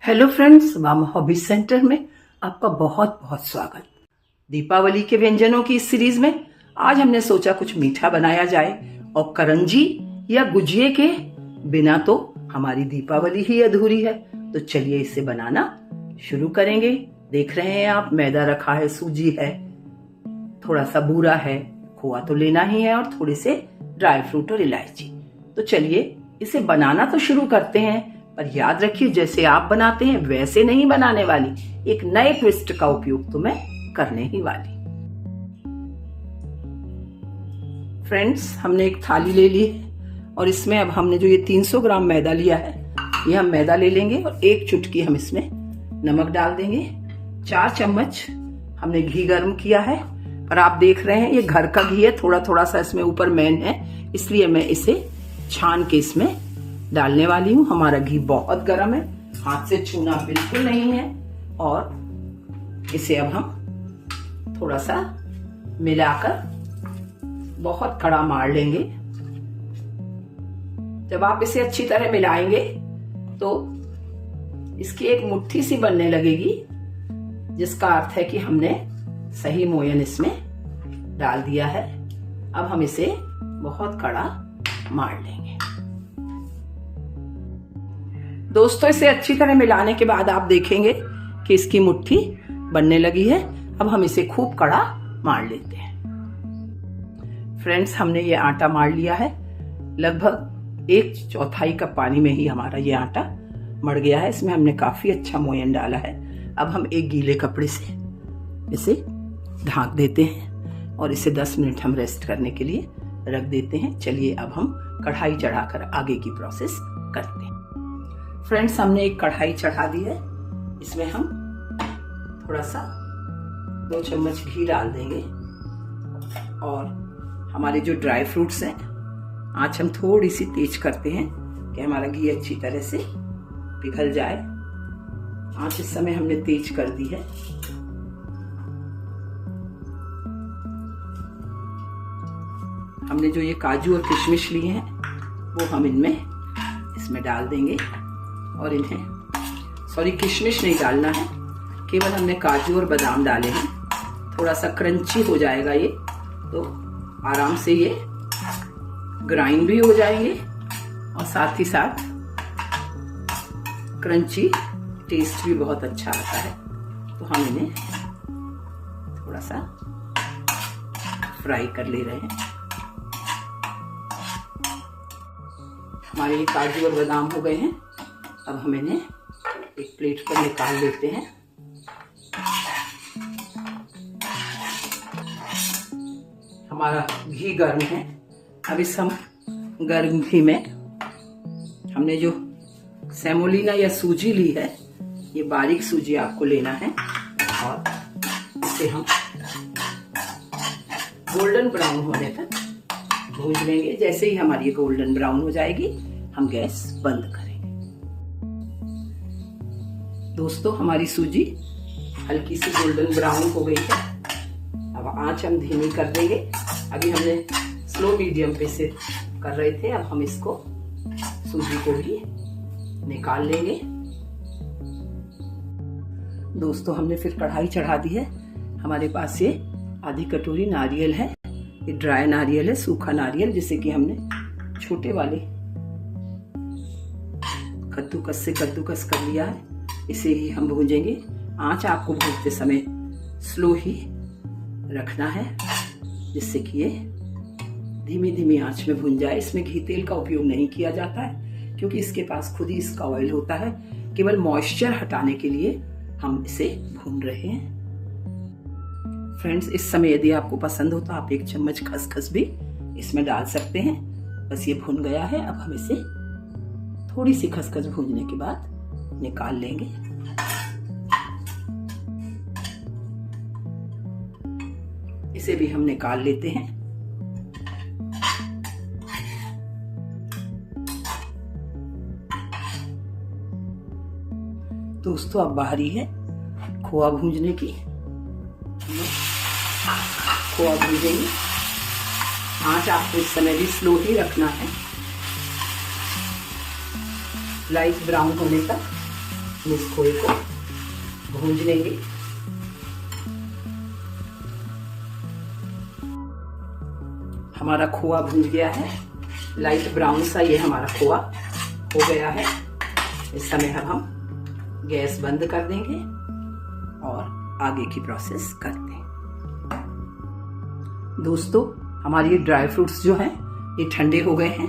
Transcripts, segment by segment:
Hello friends, मामा hobbies centre में आपका बहुत बहुत स्वागत। दीपावली के व्यंजनों की इस सीरीज में आज हमने सोचा कुछ मीठा बनाया जाए, और करंजी या गुजिये के बिना तो हमारी दीपावली ही अधूरी है। तो चलिए इसे बनाना शुरू करेंगे। देख रहे हैं आप, मैदा रखा है, सूजी है, थोड़ा सा बूरा है, खोआ तो लेना ही है, और थोड़े से ड्राई फ्रूट और इलायची। तो चलिए इसे बनाना तो शुरू करते हैं, पर याद रखिए जैसे आप बनाते हैं वैसे नहीं बनाने वाली, एक नए ट्विस्ट का उपयोग तो मैं करने ही वाली। फ्रेंड्स, हमने एक थाली ले ली है और इसमें अब हमने जो ये 300 ग्राम मैदा लिया है, ये हम मैदा ले लेंगे और एक चुटकी हम इसमें नमक डाल देंगे। 4 चम्मच हमने घी गर्म किया है, और आप देख रहे हैं ये घर का घी है, थोड़ा थोड़ा सा इसमें ऊपर मैन है, इसलिए मैं इसे छान के इसमें डालने वाली हूँ। हमारा घी बहुत गर्म है, हाथ से छूना बिल्कुल नहीं है। और इसे अब हम थोड़ा सा मिलाकर बहुत कड़ा मार लेंगे। जब आप इसे अच्छी तरह मिलाएंगे तो इसकी एक मुट्ठी सी बनने लगेगी, जिसका अर्थ है कि हमने सही मोयन इसमें डाल दिया है। अब हम इसे बहुत कड़ा मार लेंगे। दोस्तों, इसे अच्छी तरह मिलाने के बाद आप देखेंगे कि इसकी मुट्ठी बनने लगी है। अब हम इसे खूब कड़ा मार लेते हैं। फ्रेंड्स, हमने ये आटा मार लिया है, लगभग 1/4 कप पानी में ही हमारा ये आटा मर गया है। इसमें हमने काफी अच्छा मोयन डाला है। अब हम एक गीले कपड़े से इसे ढांक देते हैं और इसे 10 मिनट हम रेस्ट करने के लिए रख देते हैं। चलिए अब हम कढ़ाई चढ़ाकर आगे की प्रोसेस करते हैं। फ्रेंड्स, हमने एक कढ़ाई चढ़ा दी है, इसमें हम थोड़ा सा 2 चम्मच घी डाल देंगे, और हमारे जो ड्राई फ्रूट्स हैं आँच हम थोड़ी सी तेज करते हैं कि हमारा घी अच्छी तरह से पिघल जाए। आँच इस समय हमने तेज कर दी है। हमने जो ये काजू और किशमिश लिए हैं वो हम इसमें डाल देंगे, और किशमिश नहीं डालना है, केवल हमने काजू और बादाम डाले हैं। थोड़ा सा क्रंची हो जाएगा ये, तो आराम से ये ग्राइंड भी हो जाएंगे और साथ ही साथ क्रंची टेस्ट भी बहुत अच्छा आता है। तो हम इन्हें थोड़ा सा फ्राई कर ले रहे हैं। हमारे ये काजू और बादाम हो गए हैं। अब हम इन्हें एक प्लेट पर निकाल लेते हैं। हमारा घी गर्म है। अब इस हम गर्म घी में हमने जो सेमोलिना या सूजी ली है, ये बारीक सूजी आपको लेना है, और इसे हम गोल्डन ब्राउन होने तक भून लेंगे। जैसे ही हमारी ये गोल्डन ब्राउन हो जाएगी हम गैस बंद करेंगे। दोस्तों, हमारी सूजी हल्की सी गोल्डन ब्राउन हो गई है। अब आंच हम धीमी कर देंगे। अभी हमने स्लो मीडियम पे से कर रहे थे, अब हम इसको सूजी को भी निकाल लेंगे। दोस्तों, हमने फिर कढ़ाई चढ़ा दी है। हमारे पास ये आधी कटोरी नारियल है। ये ड्राई नारियल है, सूखा नारियल, जिसे कि हमने छोटे वाले कद्दूकस से कद्दूकस कर लिया है। इसे ही हम भूंजेंगे। आंच आपको भूनते समय स्लो ही रखना है, जिससे कि ये धीमी धीमी आंच में भून जाए। इसमें घी तेल का उपयोग नहीं किया जाता है, क्योंकि इसके पास खुद ही इसका ऑयल होता है। केवल मॉइस्चर हटाने के लिए हम इसे भून रहे हैं। फ्रेंड्स, इस समय यदि आपको पसंद हो तो आप 1 चम्मच खसखस भी इसमें डाल सकते हैं। बस ये भुन गया है। अब हम इसे थोड़ी सी खसखस भूनने के बाद निकाल लेंगे। इसे भी हम निकाल लेते हैं। दोस्तों, अब बारी है खोआ भूंजने की। खोआ भूंजेंगे। आंच आपको इस समय भी स्लो ही रखना है। लाइट ब्राउन होने तक हम इस खोए को भूंज लेंगे। हमारा खोआ भूंज गया है, लाइट ब्राउन सा ये हमारा खोआ हो गया है। इस समय हम गैस बंद कर देंगे और आगे की प्रोसेस करते हैं। दोस्तों, हमारे ये ड्राई फ्रूट्स जो हैं ये ठंडे हो गए हैं।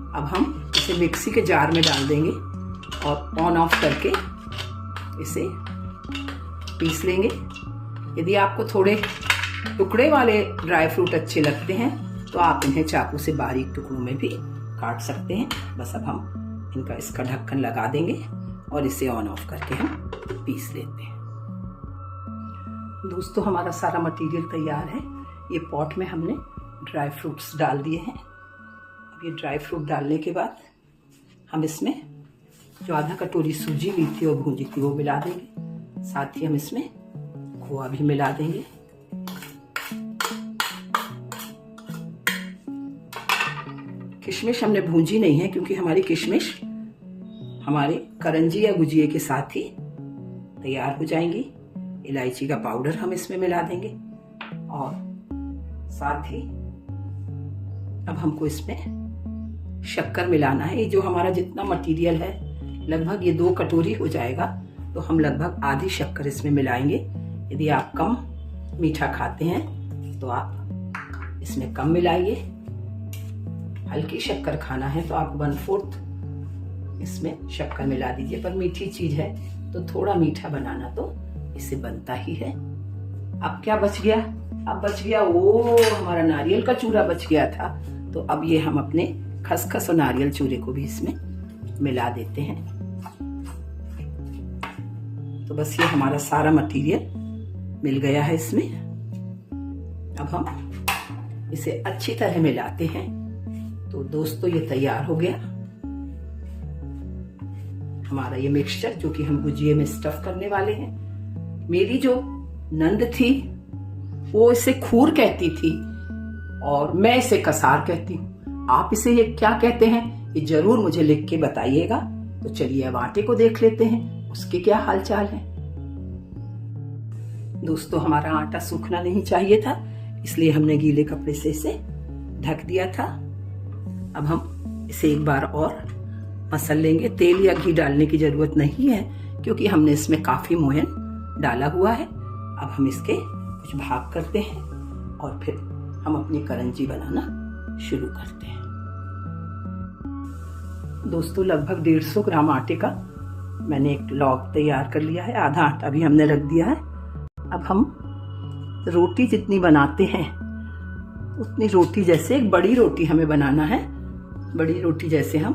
अब हम इसे मिक्सी के जार में डाल देंगे और ऑन ऑफ करके इसे पीस लेंगे। यदि आपको थोड़े टुकड़े वाले ड्राई फ्रूट अच्छे लगते हैं तो आप इन्हें चाकू से बारीक टुकड़ों में भी काट सकते हैं। बस अब हम इसका ढक्कन लगा देंगे और इसे ऑन ऑफ करके हम पीस लेते हैं। दोस्तों, हमारा सारा मटेरियल तैयार है। ये पॉट में हमने ड्राई फ्रूट्स डाल दिए हैं। अब ये ड्राई फ्रूट डालने के बाद हम इसमें जो आधा कटोरी सूजी ली थी और भूंजी थी वो मिला देंगे। साथ ही हम इसमें खोआ भी मिला देंगे। किशमिश हमने भूंजी नहीं है क्योंकि हमारी किशमिश हमारे करंजी या गुजिये के साथ ही तैयार हो जाएंगी। इलायची का पाउडर हम इसमें मिला देंगे और साथ ही अब हमको इसमें शक्कर मिलाना है। ये जो हमारा जितना मटेरियल है लगभग ये 2 कटोरी हो जाएगा, तो हम लगभग आधी शक्कर इसमें मिलाएंगे। यदि आप कम मीठा खाते हैं तो आप इसमें कम मिलाइए। हल्की शक्कर खाना है तो आप 1/4 इसमें शक्कर मिला दीजिए। पर मीठी चीज है तो थोड़ा मीठा बनाना तो इससे बनता ही है। अब क्या बच गया? अब बच गया वो हमारा नारियल का चूरा बच गया था। तो अब ये हम अपने खसखस और नारियल चूरे को भी इसमें मिला देते हैं। तो बस ये हमारा सारा मटेरियल मिल गया है इसमें। अब हम इसे अच्छी तरह मिलाते हैं। तो दोस्तों, ये तैयार हो गया हमारा ये मिक्सचर, जो कि हम गुजिये में स्टफ करने वाले हैं। मेरी जो नंद थी वो इसे खूर कहती थी और मैं इसे कसार कहती हूँ। आप इसे ये क्या कहते हैं ये जरूर मुझे लिख के बताइएगा। तो चलिए अब आटे को देख लेते हैं उसके क्या हालचाल है। दोस्तों, हमारा आटा सूखना नहीं चाहिए था, इसलिए हमने गीले कपड़े से इसे ढक दिया था। अब हम इसे एक बार और मसल लेंगे। तेल या घी डालने की जरूरत नहीं है क्योंकि हमने इसमें काफी मोहन डाला हुआ है। अब हम इसके कुछ भाग करते हैं और फिर हम अपनी करंजी बनाना शुरू करते हैं। दोस्तों, लगभग 150 ग्राम आटे का मैंने एक लॉग तैयार कर लिया है। आधा आटा भी हमने रख दिया है। अब हम रोटी जितनी बनाते हैं उतनी रोटी जैसे एक बड़ी रोटी हमें बनाना है। बड़ी रोटी जैसे हम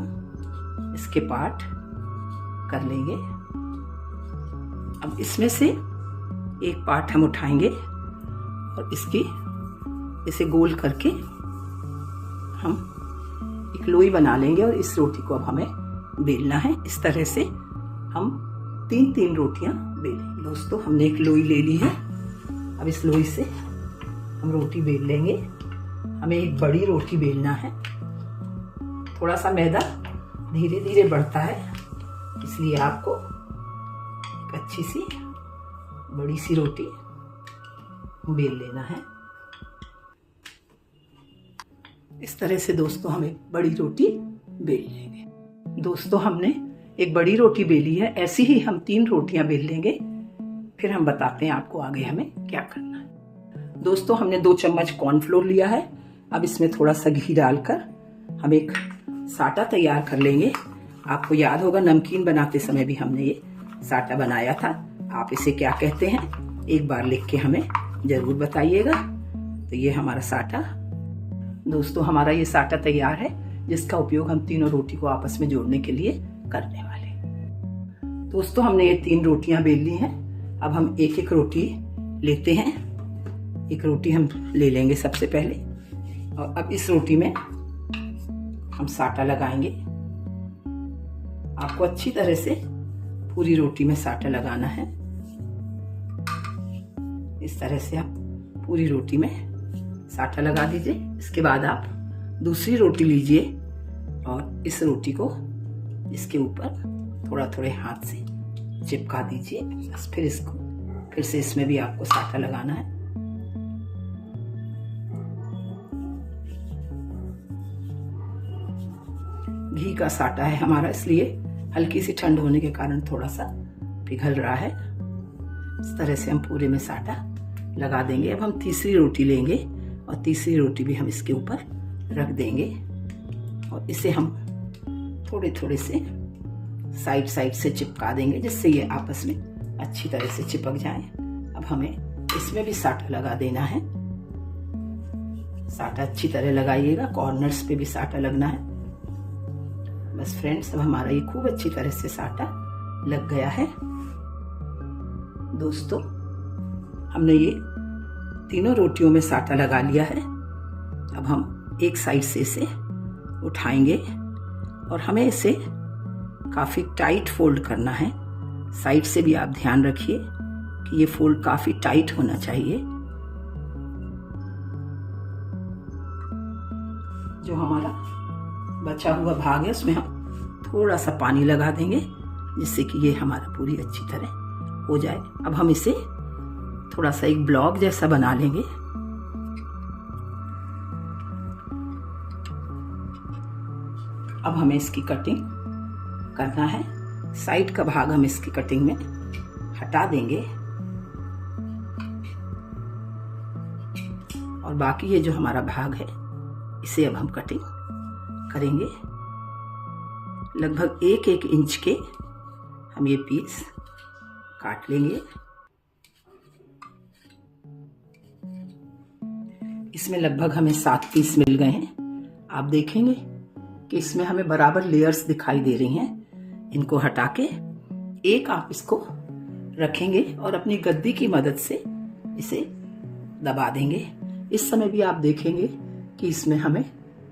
इसके पार्ट कर लेंगे। अब इसमें से एक पार्ट हम उठाएंगे और इसे गोल करके हम एक लोई बना लेंगे और इस रोटी को अब हमें बेलना है। इस तरह से हम 3-3 रोटियां बेलेंगे। दोस्तों, हमने एक लोई ले ली है। अब इस लोई से हम रोटी बेल लेंगे। हमें एक बड़ी रोटी बेलना है। थोड़ा सा मैदा धीरे धीरे बढ़ता है, इसलिए आपको एक अच्छी सी बड़ी सी रोटी बेल लेना है। इस तरह से दोस्तों हम एक बड़ी रोटी बेल लेंगे। दोस्तों, हमने एक बड़ी रोटी बेली है। ऐसी ही हम 3 रोटियां बेल लेंगे, फिर हम बताते हैं आपको आगे हमें क्या करना है। दोस्तों, हमने 2 चम्मच कॉर्नफ्लोर लिया है। अब इसमें थोड़ा सा घी डालकर हम एक साटा तैयार कर लेंगे। आपको याद होगा नमकीन बनाते समय भी हमने ये साटा बनाया था। आप इसे क्या कहते हैं एक बार लिख के हमें जरूर बताइएगा। तो ये हमारा साटा, दोस्तों हमारा ये साटा तैयार है, जिसका उपयोग हम तीनों रोटी को आपस में जोड़ने के लिए करने वाले हैं। दोस्तों, हमने ये 3 रोटियां बेल ली हैं। अब हम एक एक रोटी लेते हैं। एक रोटी हम ले लेंगे सबसे पहले और अब इस रोटी में हम साटा लगाएंगे। आपको अच्छी तरह से पूरी रोटी में साटा लगाना है। इस तरह से आप पूरी रोटी में साटा लगा दीजिए। इसके बाद आप दूसरी रोटी लीजिए और इस रोटी को इसके ऊपर थोड़ा थोड़े हाथ से चिपका दीजिए। बस फिर इसको फिर से इसमें भी आपको साटा लगाना है। घी का साटा है हमारा, इसलिए हल्की सी ठंड होने के कारण थोड़ा सा पिघल रहा है। इस तरह से हम पूरे में साटा लगा देंगे। अब हम तीसरी रोटी लेंगे और तीसरी रोटी भी हम इसके ऊपर रख देंगे और इसे हम थोड़े थोड़े से साइड से चिपका देंगे, जिससे ये आपस में अच्छी तरह से चिपक जाए। अब हमें इसमें भी साटा लगा देना है। साटा अच्छी तरह लगाइएगा, कॉर्नर्स पे भी साटा लगना है। बस फ्रेंड्स, अब हमारा ये खूब अच्छी तरह से साटा लग गया है। दोस्तों, हमने ये तीनों रोटियों में साटा लगा लिया है। अब हम एक साइड से इसे उठाएंगे और हमें इसे काफी टाइट फोल्ड करना है। साइड से भी आप ध्यान रखिए कि ये फोल्ड काफी टाइट होना चाहिए। जो हमारा बचा हुआ भाग है उसमें हम थोड़ा सा पानी लगा देंगे, जिससे कि ये हमारा पूरी अच्छी तरह हो जाए। अब हम इसे थोड़ा सा एक ब्लॉक जैसा बना लेंगे। अब हमें इसकी कटिंग करना है। साइड का भाग हम इसकी कटिंग में हटा देंगे और बाकी ये जो हमारा भाग है इसे अब हम कटिंग करेंगे। लगभग 1-1 इंच के हम ये पीस काट लेंगे। इसमें लगभग हमें 7 पीस मिल गए हैं। आप देखेंगे कि इसमें हमें बराबर लेयर्स दिखाई दे रही हैं। इनको हटा के एक आप इसको रखेंगे और अपनी गद्दी की मदद से इसे दबा देंगे। इस समय भी आप देखेंगे कि इसमें हमें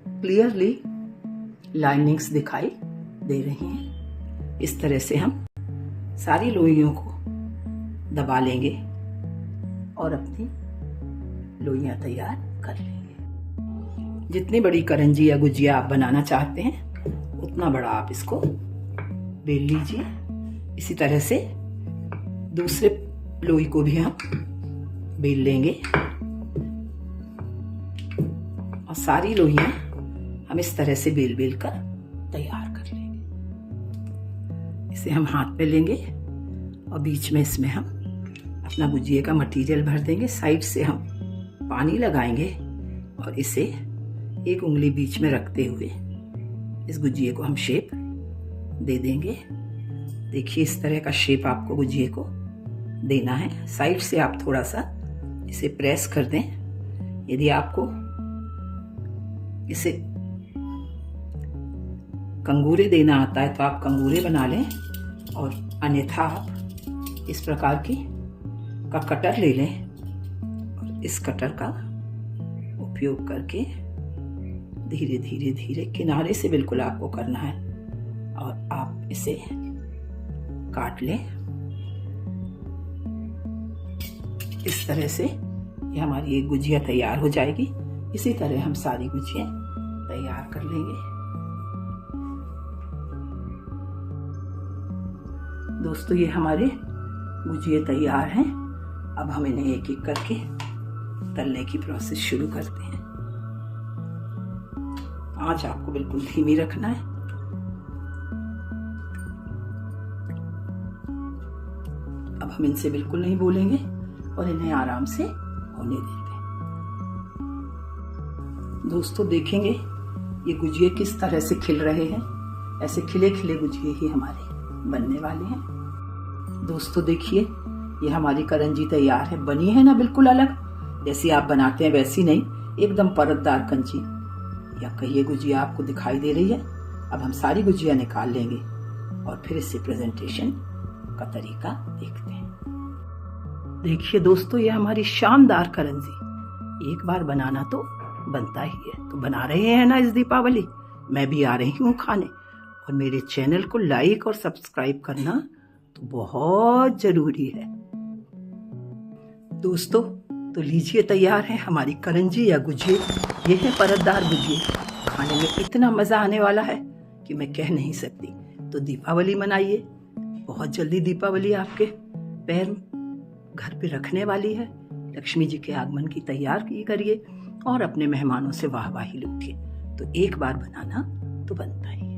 क्लियरली लाइनिंग्स दिखाई दे रही हैं। इस तरह से हम सारी लोइयों को दबा लेंगे और अपनी लोइयां तैयार कर लेंगे। जितनी बड़ी करंजी या गुजिया आप बनाना चाहते हैं उतना बड़ा आप इसको बेल लीजिए। इसी तरह से दूसरे लोई को भी हम बेल लेंगे और सारी लोइयां हम इस तरह से बेल बेल कर तैयार कर लेंगे। इसे हम हाथ पे लेंगे और बीच में इसमें हम अपना गुजिये का मटेरियल भर देंगे। साइड से हम पानी लगाएंगे और इसे एक उंगली बीच में रखते हुए इस गुजिये को हम शेप दे देंगे। देखिए, इस तरह का शेप आपको गुजिये को देना है। साइड से आप थोड़ा सा इसे प्रेस कर दें। यदि आपको इसे कंगूरे देना आता है तो आप कंगूरे बना लें और अन्यथा आप इस प्रकार का कटर ले लें और इस कटर का उपयोग करके धीरे धीरे धीरे किनारे से बिल्कुल आपको करना है और आप इसे काट लें। इस तरह से ये हमारी एक गुजिया तैयार हो जाएगी। इसी तरह हम सारी गुजिया तैयार कर लेंगे। दोस्तों, ये हमारे गुजिया तैयार हैं। अब हम इन्हें एक एक करके तलने की प्रोसेस शुरू करते हैं। आंच आपको बिल्कुल धीमी रखना है। अब हम इनसे बिल्कुल नहीं बोलेंगे और इन्हें आराम से होने देंगे। दोस्तों, देखेंगे ये गुजिये किस तरह से खिल रहे हैं। ऐसे खिले खिले गुजिये ही हमारे बनने वाले हैं। दोस्तों, देखिए ये हमारी करंजी तैयार है। बनी है ना बिल्कुल अलग, जैसी आप बनाते हैं वैसी नहीं, एकदम परतदार कंजी या कहिए गुजिया आपको दिखाई दे रही है। अब हम सारी गुजिया निकाल लेंगे और फिर इससे प्रेजेंटेशन का तरीका देखते हैं। देखिए दोस्तों, ये हमारी शानदार करंजी। एक बार बनाना तो बनता ही है। तो बना रहे हैं ना इस दीपावली, मैं भी आ रही हूँ खाने। और मेरे चैनल को लाइक और सब्सक्राइब करना तो बहुत जरूरी है। दोस्तों, तो लीजिए, तैयार है हमारी करंजी या गुजिये। ये है परतदार गुजिये। खाने में इतना मजा आने वाला है कि मैं कह नहीं सकती। तो दीपावली मनाइए। बहुत जल्दी दीपावली आपके पैर घर पे रखने वाली है। लक्ष्मी जी के आगमन की तैयारी करिए और अपने मेहमानों से वाहवाही लूटिए। तो एक बार बनाना तो बनता ही।